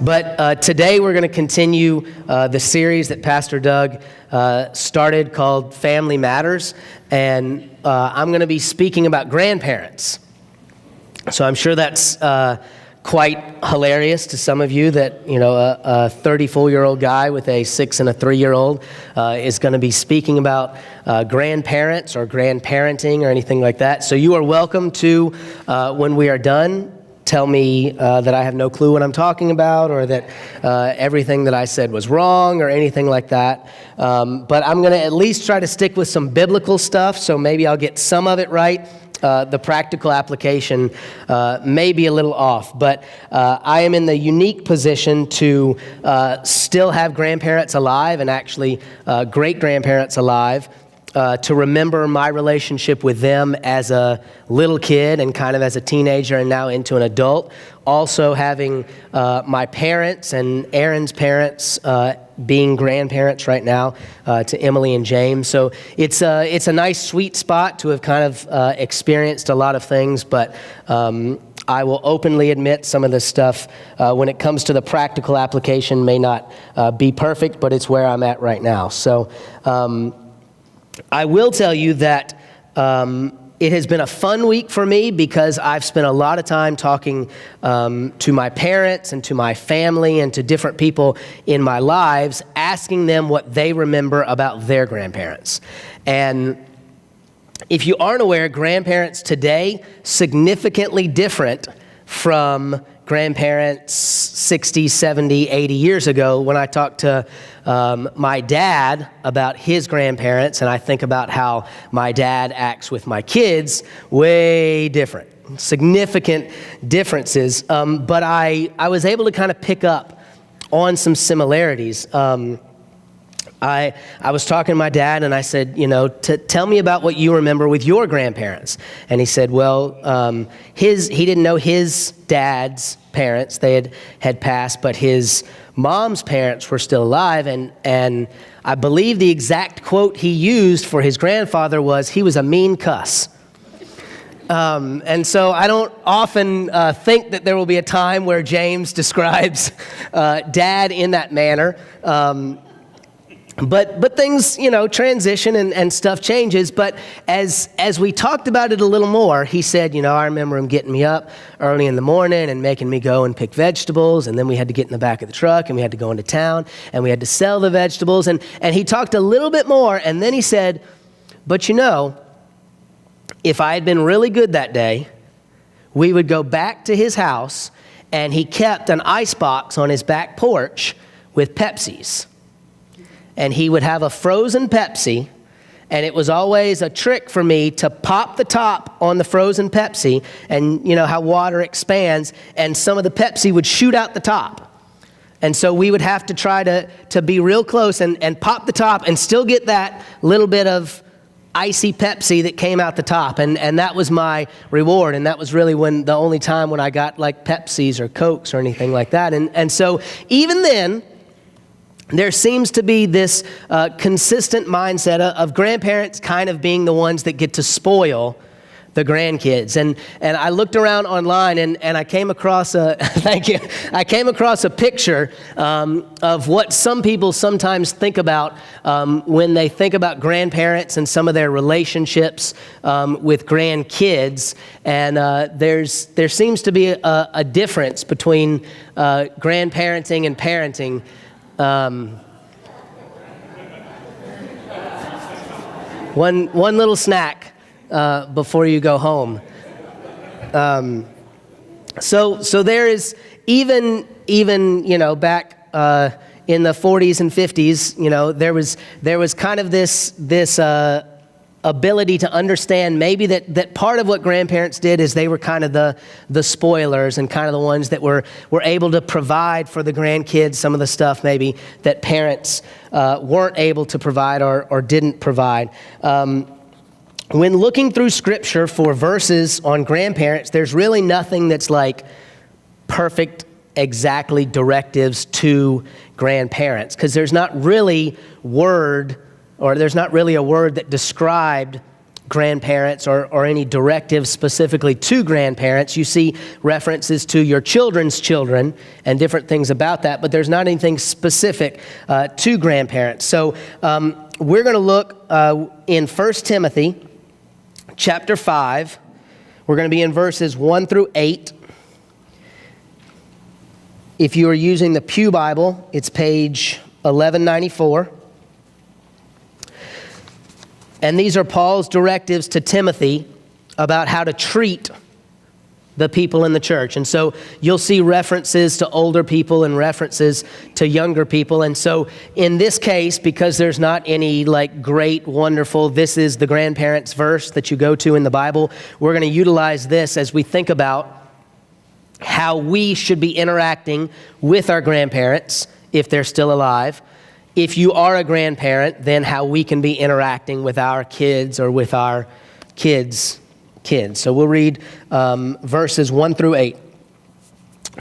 But today we're going to continue the series that Pastor Doug started called Family Matters, and I'm going to be speaking about grandparents. So I'm sure that's quite hilarious to some of you that, you know, a 34-year-old guy with a 6 and a 3-year-old is going to be speaking about grandparents or grandparenting or anything like that. So you are welcome to, when we are done, tell me that I have no clue what I'm talking about, or that everything that I said was wrong, or anything like that. But I'm going to at least try to stick with some biblical stuff, so maybe I'll get some of it right. The practical application may be a little off, but I am in the unique position to still have grandparents alive, and actually great-grandparents alive, to remember my relationship with them as a little kid and kind of as a teenager and now into an adult. Also having my parents and Aaron's parents being grandparents right now to Emily and James. So it's a nice sweet spot to have kind of experienced a lot of things, but I will openly admit some of this stuff when it comes to the practical application may not be perfect, but it's where I'm at right now. So I will tell you that it has been a fun week for me because I've spent a lot of time talking to my parents and to my family and to different people in my lives, asking them what they remember about their grandparents. And if you aren't aware, grandparents today significantly different from grandparents 60, 70, 80 years ago. When I talked to my dad about his grandparents, and I think about how my dad acts with my kids, way different, significant differences. But I was able to kind of pick up on some similarities. I was talking to my dad, and I said, you know, tell me about what you remember with your grandparents. And he said, well, he didn't know his dad's parents. They had passed, but his mom's parents were still alive. And I believe the exact quote he used for his grandfather was, he was a mean cuss. And so I don't often think that there will be a time where James describes dad in that manner. But things, you know, transition and stuff changes. But as we talked about it a little more, he said, you know, I remember him getting me up early in the morning and making me go and pick vegetables. And then we had to get in the back of the truck and we had to go into town and we had to sell the vegetables. And he talked a little bit more. And then he said, but you know, if I had been really good that day, we would go back to his house, and he kept an ice box on his back porch with Pepsis. And he would have a frozen Pepsi, and it was always a trick for me to pop the top on the frozen Pepsi, and you know how water expands, and some of the Pepsi would shoot out the top. And so we would have to try to be real close and pop the top and still get that little bit of icy Pepsi that came out the top. And that was my reward. And that was really the only time when I got like Pepsis or Cokes or anything like that. And so even then, there seems to be this consistent mindset of grandparents kind of being the ones that get to spoil the grandkids. And I looked around online and I came across thank you. I came across a picture of what some people sometimes think about when they think about grandparents and some of their relationships with grandkids. And there seems to be a difference between grandparenting and parenting. One little snack before you go home. So there is even you know, back in the 40s and 50s, you know, there was kind of this ability to understand maybe that part of what grandparents did is they were kind of the spoilers and kind of the ones that were able to provide for the grandkids some of the stuff maybe that parents weren't able to provide or didn't provide. When looking through Scripture for verses on grandparents, there's really nothing that's like perfect, exactly directives to grandparents, because there's not really a word that described grandparents or any directives specifically to grandparents. You see references to your children's children and different things about that, but there's not anything specific to grandparents. So we're going to look in 1 Timothy chapter 5. We're going to be in verses 1 through 8. If you are using the Pew Bible, it's page 1194. And these are Paul's directives to Timothy about how to treat the people in the church. And so you'll see references to older people and references to younger people. And so in this case, because there's not any like great, wonderful, this is the grandparents verse that you go to in the Bible, we're going to utilize this as we think about how we should be interacting with our grandparents if they're still alive. If you are a grandparent, then how we can be interacting with our kids or with our kids' kids. So we'll read verses 1 through 8.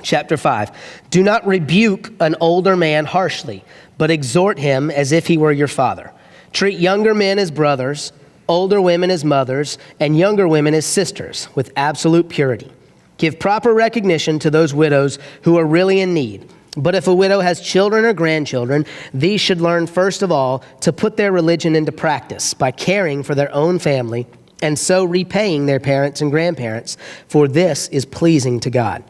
Chapter 5. Do not rebuke an older man harshly, but exhort him as if he were your father. Treat younger men as brothers, older women as mothers, and younger women as sisters, with absolute purity. Give proper recognition to those widows who are really in need. But if a widow has children or grandchildren, these should learn first of all to put their religion into practice by caring for their own family and so repaying their parents and grandparents, for this is pleasing to God.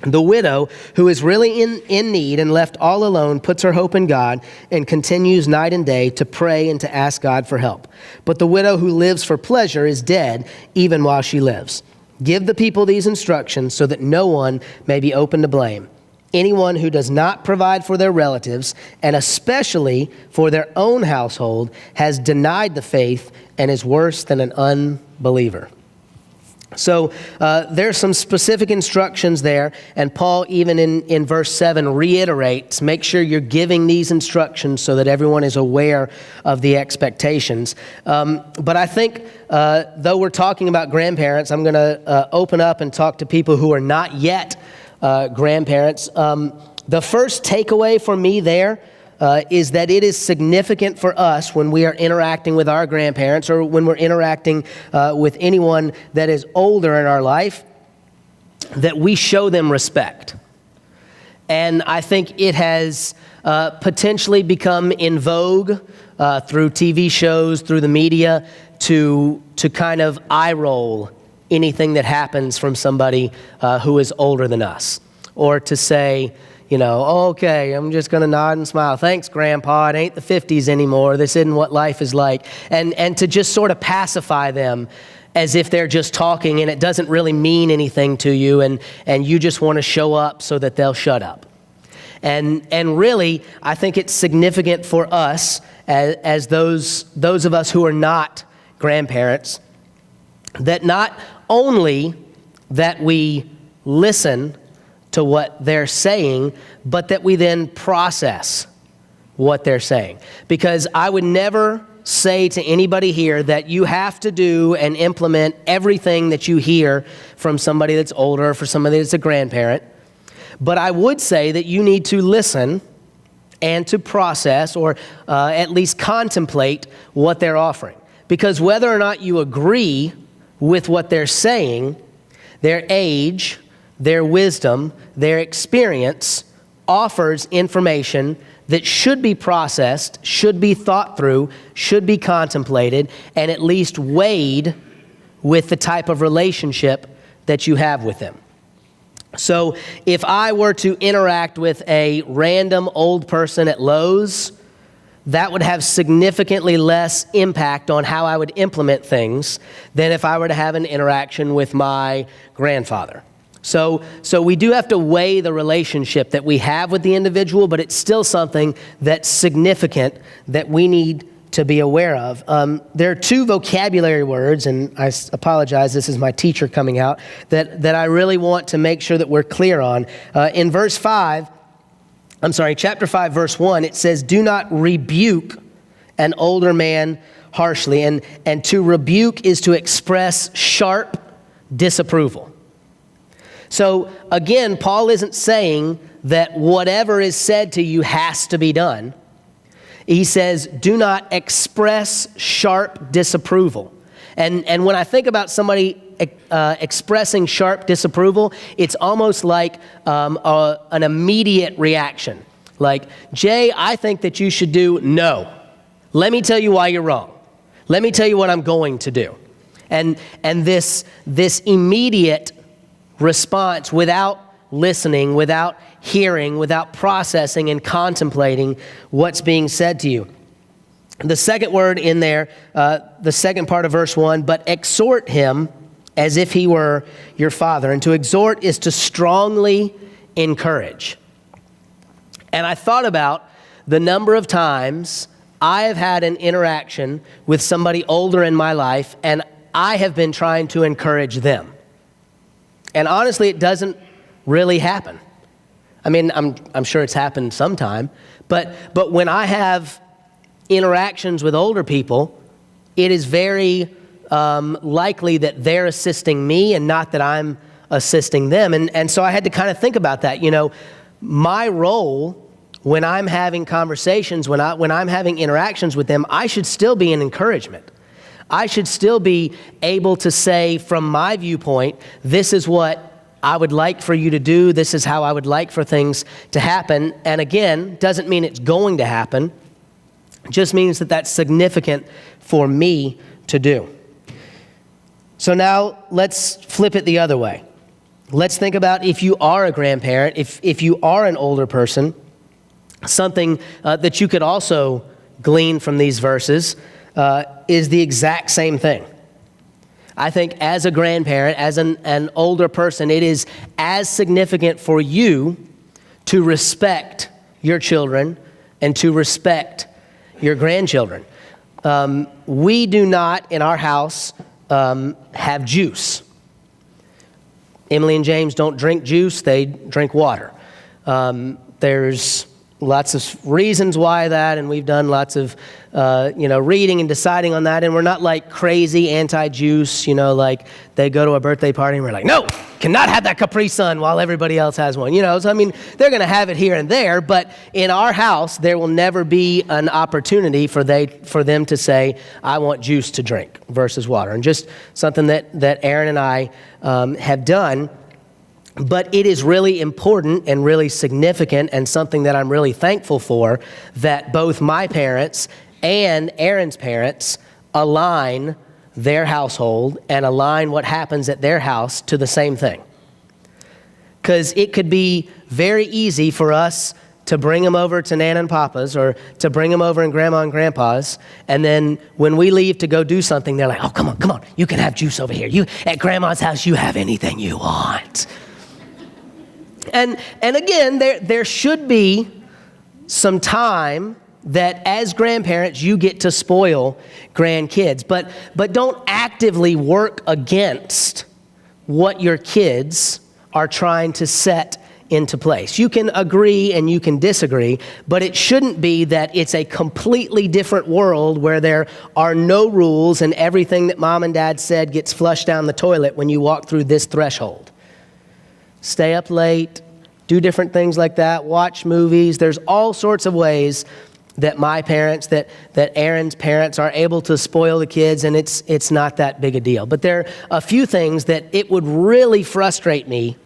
The widow who is really in need and left all alone puts her hope in God and continues night and day to pray and to ask God for help. But the widow who lives for pleasure is dead even while she lives. Give the people these instructions so that no one may be open to blame. Anyone who does not provide for their relatives, and especially for their own household, has denied the faith and is worse than an unbeliever. So there's some specific instructions there, and Paul, even in verse 7, reiterates, make sure you're giving these instructions so that everyone is aware of the expectations. But I think, though we're talking about grandparents, I'm going to open up and talk to people who are not yet grandparents. The first takeaway for me there is that it is significant for us when we are interacting with our grandparents or when we're interacting with anyone that is older in our life, that we show them respect. And I think it has potentially become in vogue through TV shows, through the media, to kind of eye roll anything that happens from somebody who is older than us. Or to say, you know, okay, I'm just going to nod and smile. Thanks, Grandpa. It ain't the 50s anymore. This isn't what life is like. And to just sort of pacify them as if they're just talking and it doesn't really mean anything to you and you just want to show up so that they'll shut up. And really, I think it's significant for us as those of us who are not grandparents, that not only that we listen to what they're saying, but that we then process what they're saying. Because I would never say to anybody here that you have to do and implement everything that you hear from somebody that's older or for somebody that's a grandparent. But I would say that you need to listen and to process or at least contemplate what they're offering. Because whether or not you agree with what they're saying, their age, their wisdom, their experience offers information that should be processed, should be thought through, should be contemplated, and at least weighed with the type of relationship that you have with them. So if I were to interact with a random old person at Lowe's, that would have significantly less impact on how I would implement things than if I were to have an interaction with my grandfather. So we do have to weigh the relationship that we have with the individual, but it's still something that's significant that we need to be aware of. There are two vocabulary words, and I apologize, this is my teacher coming out, that I really want to make sure that we're clear on. In chapter 5, verse 1, it says, do not rebuke an older man harshly. And to rebuke is to express sharp disapproval. So again, Paul isn't saying that whatever is said to you has to be done. He says, do not express sharp disapproval. And when I think about somebody expressing sharp disapproval, it's almost like an immediate reaction. Like, Jay, I think that you should do no. Let me tell you why you're wrong. Let me tell you what I'm going to do. And this immediate response without listening, without hearing, without processing and contemplating what's being said to you. The second word in there, the second part of verse 1, but exhort him as if he were your father. And to exhort is to strongly encourage. And I thought about the number of times I have had an interaction with somebody older in my life, and I have been trying to encourage them. And honestly, it doesn't really happen. I mean, I'm sure it's happened sometime, but when I have interactions with older people, it is very likely that they're assisting me and not that I'm assisting them. And so I had to kind of think about that. You know, my role when I'm having conversations, when I'm having interactions with them, I should still be an encouragement. I should still be able to say from my viewpoint, this is what I would like for you to do. This is how I would like for things to happen. And again, doesn't mean it's going to happen. Just means that that's significant for me to do. So now let's flip it the other way. Let's think about if you are a grandparent, if you are an older person, something that you could also glean from these verses is the exact same thing. I think as a grandparent, as an older person, it is as significant for you to respect your children and to respect your grandchildren. We do not, in our house, have juice. Emily and James don't drink juice, they drink water. There's lots of reasons why that, and we've done lots of reading and deciding on that, and we're not like crazy anti-juice, like they go to a birthday party and we're like, no, cannot have that Capri Sun while everybody else has one, so I mean, they're going to have it here and there, but in our house, there will never be an opportunity for them to say, I want juice to drink versus water, and just something that Aaron and I have done. But it is really important and really significant and something that I'm really thankful for that both my parents and Aaron's parents align their household and align what happens at their house to the same thing. Because it could be very easy for us to bring them over to Nana and Papa's or to bring them over in Grandma and Grandpa's, and then when we leave to go do something, they're like, oh, come on, you can have juice over here. You at Grandma's house, you have anything you want. And again, there should be some time that as grandparents you get to spoil grandkids, but don't actively work against what your kids are trying to set into place. You can agree and you can disagree, but it shouldn't be that it's a completely different world where there are no rules and everything that mom and dad said gets flushed down the toilet when you walk through this threshold. Stay up late, do different things like that, watch movies. There's all sorts of ways that my parents, that Aaron's parents are able to spoil the kids, and it's not that big a deal. But there are a few things that it would really frustrate me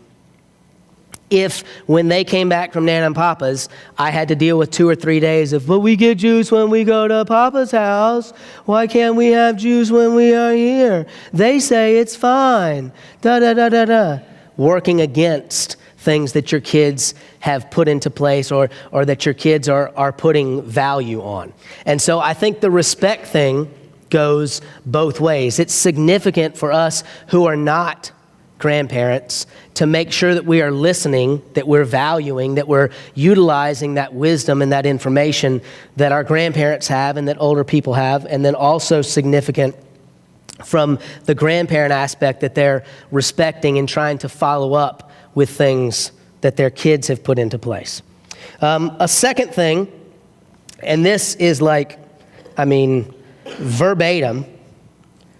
if when they came back from Nana and Papa's, I had to deal with 2 or 3 days of, but we get juice when we go to Papa's house. Why can't we have juice when we are here? They say it's fine. Da-da-da-da-da. Working against things that your kids have put into place or that your kids are putting value on. And so I think the respect thing goes both ways. It's significant for us who are not grandparents to make sure that we are listening, that we're valuing, that we're utilizing that wisdom and that information that our grandparents have and that older people have, and then also significant from the grandparent aspect that they're respecting and trying to follow up with things that their kids have put into place. A second thing, and this is verbatim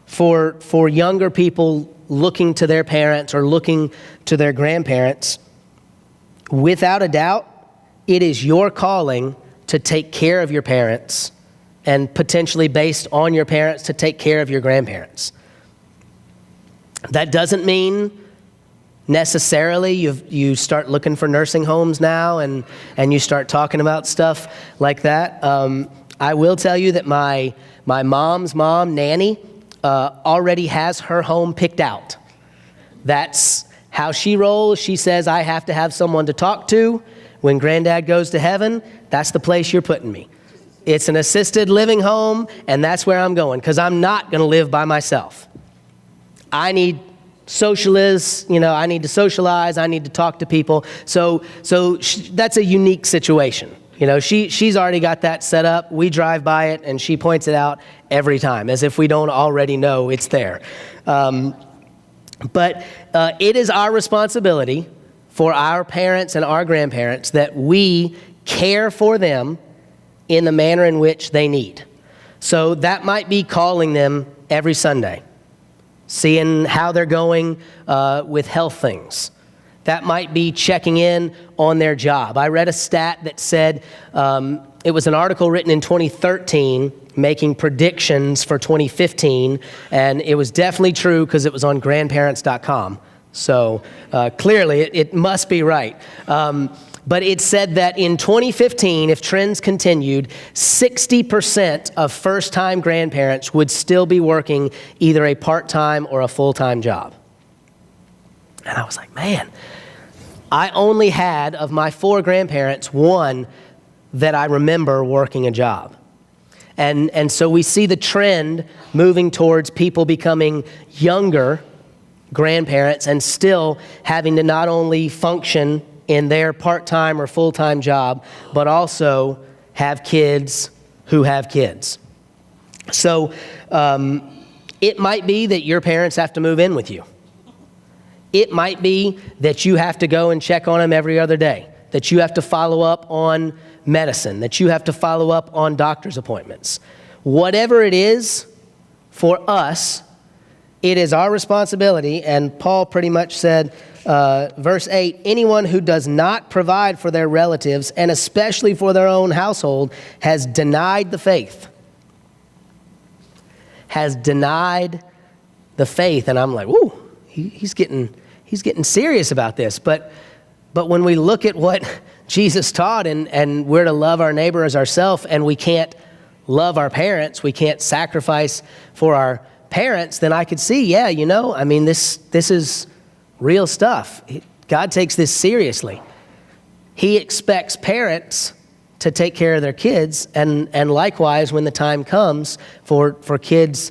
for younger people looking to their parents or looking to their grandparents, without a doubt, it is your calling to take care of your parents and potentially based on your parents to take care of your grandparents. That doesn't mean necessarily you start looking for nursing homes now and you start talking about stuff like that. I will tell you that my mom's mom, Nanny, already has her home picked out. That's how she rolls. She says, I have to have someone to talk to when Granddad goes to heaven. That's the place you're putting me. It's an assisted living home, and that's where I'm going, because I'm not going to live by myself. I need socialists, I need to socialize, I need to talk to people. So that's a unique situation. She's already got that set up. We drive by it, and she points it out every time, as if we don't already know it's there. But it is our responsibility for our parents and our grandparents that we care for them in the manner in which they need. So that might be calling them every Sunday, seeing how they're going with health things. That might be checking in on their job. I read a stat that said, it was an article written in 2013 making predictions for 2015, and it was definitely true because it was on grandparents.com. So clearly it must be right. But it said that in 2015, if trends continued, 60% of first-time grandparents would still be working either a part-time or a full-time job. And I was like, man, I only had, of my 4 grandparents, one that I remember working a job. And so we see the trend moving towards people becoming younger grandparents and still having to not only function in their part-time or full-time job, but also have kids who have kids. So it might be that your parents have to move in with you. It might be that you have to go and check on them every other day, that you have to follow up on medicine, that you have to follow up on doctor's appointments. Whatever it is, for us, it is our responsibility, and Paul pretty much said, verse 8, anyone who does not provide for their relatives, and especially for their own household, has denied the faith. Has denied the faith. And I'm like, whoo, he's getting serious about this. But when we look at what Jesus taught and we're to love our neighbor as ourselves, and we can't love our parents, we can't sacrifice for our parents, then I could see, this is real stuff. God takes this seriously. He expects parents to take care of their kids, and likewise, when the time comes for kids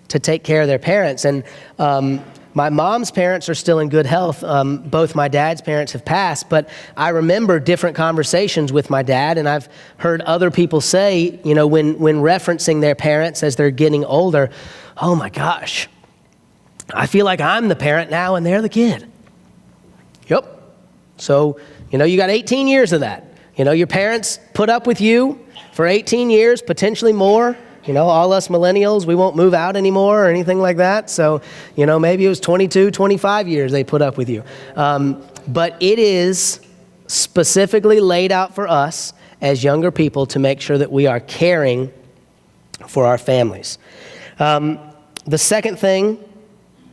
to take care of their parents. And my mom's parents are still in good health. Both my dad's parents have passed, but I remember different conversations with my dad, and I've heard other people say, when referencing their parents as they're getting older, oh my gosh, I feel like I'm the parent now and they're the kid. Yep. So, you got 18 years of that. Your parents put up with you for 18 years, potentially more. All us millennials, we won't move out anymore or anything like that. So, maybe it was 22, 25 years they put up with you. But it is specifically laid out for us as younger people to make sure that we are caring for our families. The second thing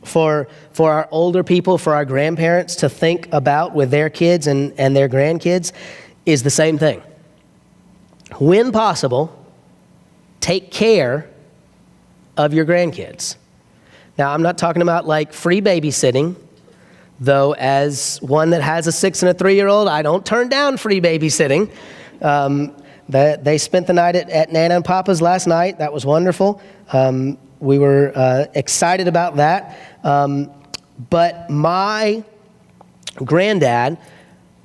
for our older people, for our grandparents to think about with their kids and their grandkids is the same thing. When possible, take care of your grandkids. Now, I'm not talking about like free babysitting, though as one that has a 6 and a 3-year-old, I don't turn down free babysitting. They spent the night at Nana and Papa's last night. That was wonderful. We were excited about that. But my granddad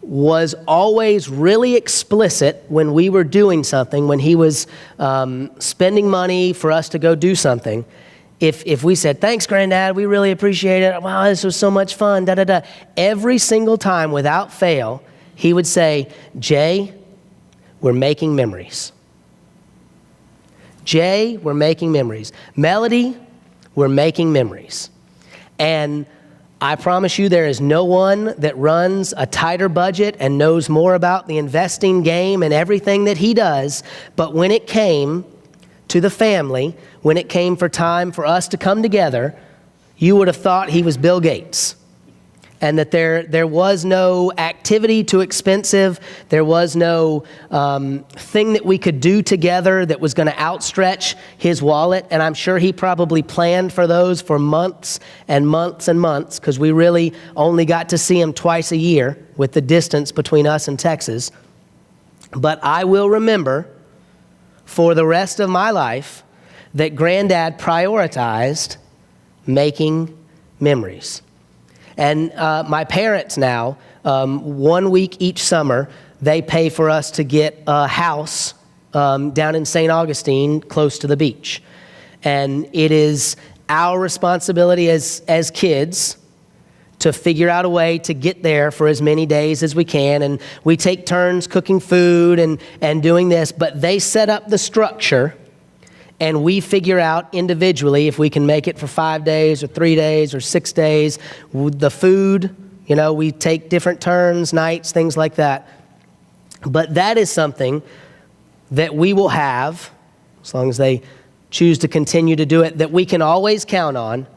was always really explicit when we were doing something, when he was spending money for us to go do something. If we said, thanks, Granddad, we really appreciate it. Wow, this was so much fun, da-da-da. Every single time, without fail, he would say, Jay, we're making memories. Jay, we're making memories. Melody, we're making memories. And I promise you there is no one that runs a tighter budget and knows more about the investing game and everything that he does. But when it came to the family, when it came for time for us to come together, you would have thought he was Bill Gates, and that there was no activity too expensive. There was no thing that we could do together that was going to outstretch his wallet. And I'm sure he probably planned for those for months and months and months, because we really only got to see him twice a year with the distance between us and Texas. But I will remember for the rest of my life that Granddad prioritized making memories. And my parents now, 1 week each summer, they pay for us to get a house down in St. Augustine, close to the beach. And it is our responsibility as kids to figure out a way to get there for as many days as we can. And we take turns cooking food and doing this, but they set up the structure, and we figure out individually if we can make it for 5 days or 3 days or 6 days. The food, we take different turns, nights, things like that. But that is something that we will have, as long as they choose to continue to do it, that we can always count on,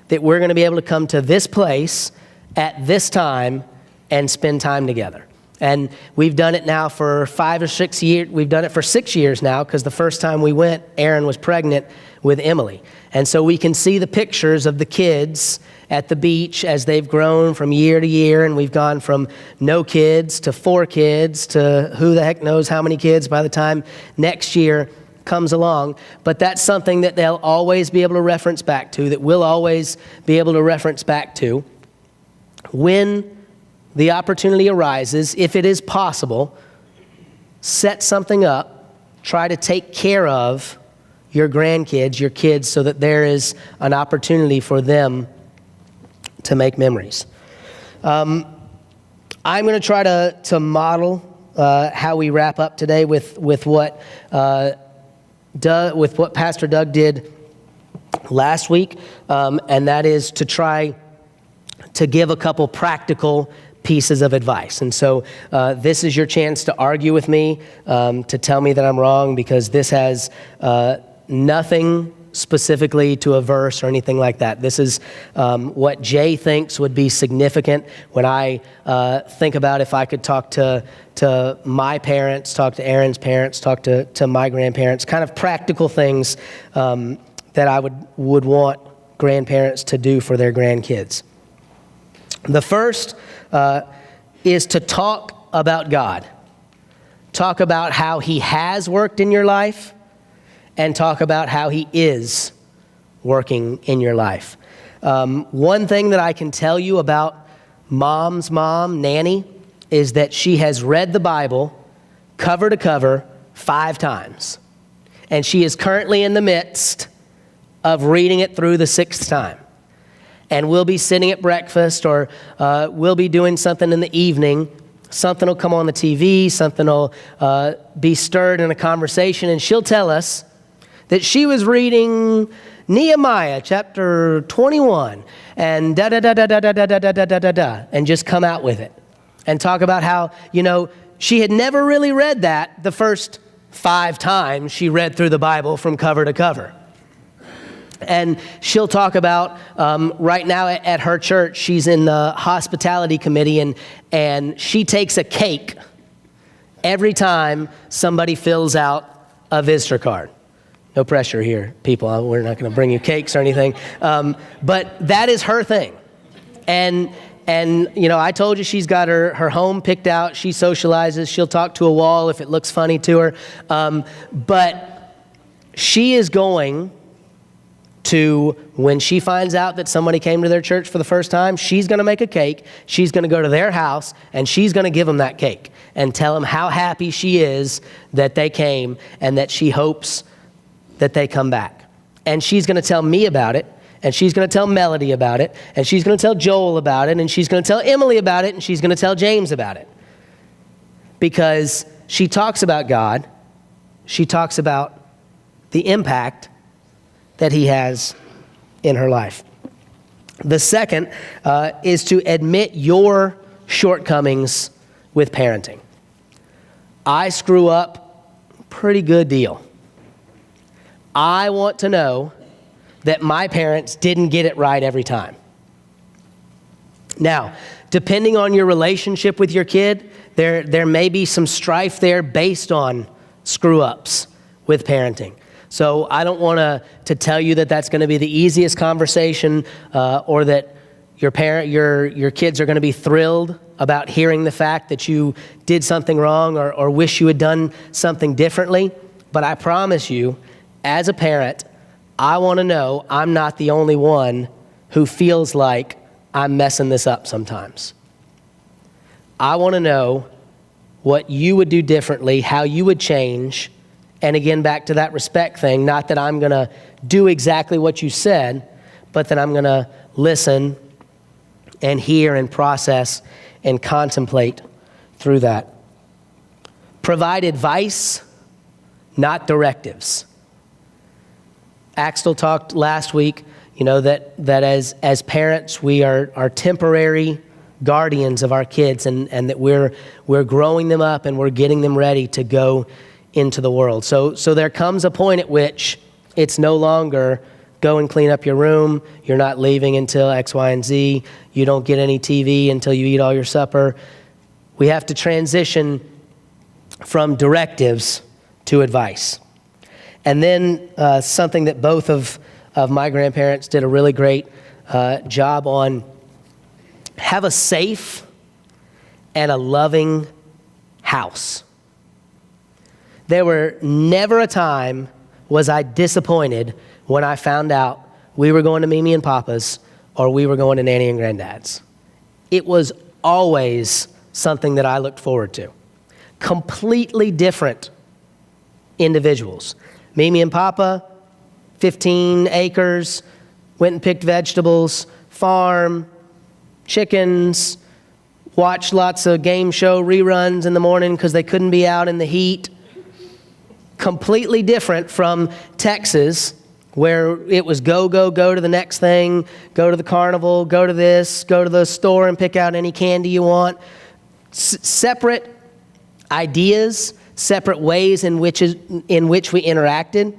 that we're going to be able to come to this place at this time and spend time together. And we've done it now for 5 or 6 years. We've done it for 6 years now, because the first time we went, Erin was pregnant with Emily. And so we can see the pictures of the kids at the beach as they've grown from year to year. And we've gone from no kids to 4 kids to who the heck knows how many kids by the time next year comes along. But that's something that they'll always be able to reference back to, that we'll always be able to reference back to. When the opportunity arises, if it is possible, set something up, try to take care of your grandkids, your kids, so that there is an opportunity for them to make memories. I'm going to try to model how we wrap up today with what Pastor Doug did last week, and that is to try to give a couple practical pieces of advice. And so this is your chance to argue with me, to tell me that I'm wrong, because this has nothing specifically to a verse or anything like that. This is what Jay thinks would be significant when I think about if I could talk to my parents, talk to Erin's parents, talk to my grandparents, kind of practical things that I would want grandparents to do for their grandkids. The first is to talk about God. Talk about how He has worked in your life, and talk about how He is working in your life. One thing that I can tell you about Mom's mom, Nanny, is that she has read the Bible cover to cover 5 times. And she is currently in the midst of reading it through the 6th time. And we'll be sitting at breakfast, or we'll be doing something in the evening. Something will come on the TV, something will be stirred in a conversation, and she'll tell us that she was reading Nehemiah chapter 21 and da-da-da-da-da-da-da-da-da-da-da, and just come out with it and talk about how, she had never really read that the first 5 times she read through the Bible from cover to cover. And she'll talk about, right now at her church, she's in the hospitality committee, and she takes a cake every time somebody fills out a visitor card. No pressure here, people. We're not going to bring you cakes or anything. But that is her thing. And I told you she's got her home picked out. She socializes. She'll talk to a wall if it looks funny to her. But she is going to, when she finds out that somebody came to their church for the first time, she's going to make a cake. She's going to go to their house, and she's going to give them that cake and tell them how happy she is that they came and that she hopes that they come back. And she's going to tell me about it, and she's going to tell Melody about it, and she's going to tell Joel about it, and she's going to tell Emily about it, and she's going to tell James about it. Because she talks about God. She talks about the impact that He has in her life. The second is to admit your shortcomings with parenting. I screw up pretty good deal. I want to know that my parents didn't get it right every time. Now, depending on your relationship with your kid, there may be some strife there based on screw-ups with parenting. So I don't want to tell you that that's going to be the easiest conversation, or that your kids are going to be thrilled about hearing the fact that you did something wrong or wish you had done something differently. But I promise you, as a parent, I want to know I'm not the only one who feels like I'm messing this up sometimes. I want to know what you would do differently, how you would change. And again, back to that respect thing, not that I'm going to do exactly what you said, but that I'm going to listen and hear and process and contemplate through that. Provide advice, not directives. Axel talked last week, that as parents, we are temporary guardians of our kids, and that we're growing them up and we're getting them ready to go into the world. So there comes a point at which it's no longer go and clean up your room, you're not leaving until X, Y, and Z, you don't get any TV until you eat all your supper. We have to transition from directives to advice. And then something that both of my grandparents did a really great job on, have a safe and a loving house. There were never a time was I disappointed when I found out we were going to Mimi and Papa's or we were going to Nanny and Granddad's. It was always something that I looked forward to. Completely different individuals. Mimi and Papa, 15 acres, went and picked vegetables, farm, chickens, watched lots of game show reruns in the morning because they couldn't be out in the heat. Completely different from Texas, where it was go to the next thing, go to the carnival, go to this, go to the store and pick out any candy you want. Separate ideas, separate ways in which we interacted.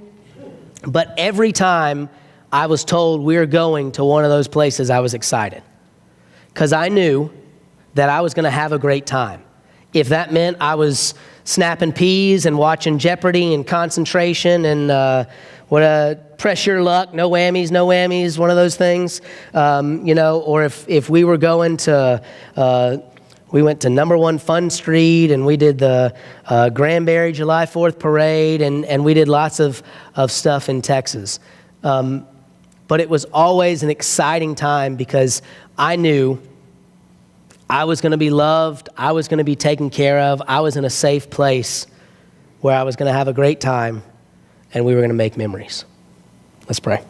But every time I was told we were going to one of those places, I was excited. Because I knew that I was going to have a great time. If that meant I was snapping peas and watching Jeopardy and concentration and press your luck, no whammies, one of those things, or if we were going to, we went to Number 1 Fun Street and we did the Granbury July 4th Parade and we did lots of stuff in Texas. But it was always an exciting time because I knew I was going to be loved, I was going to be taken care of, I was in a safe place where I was going to have a great time and we were going to make memories. Let's pray.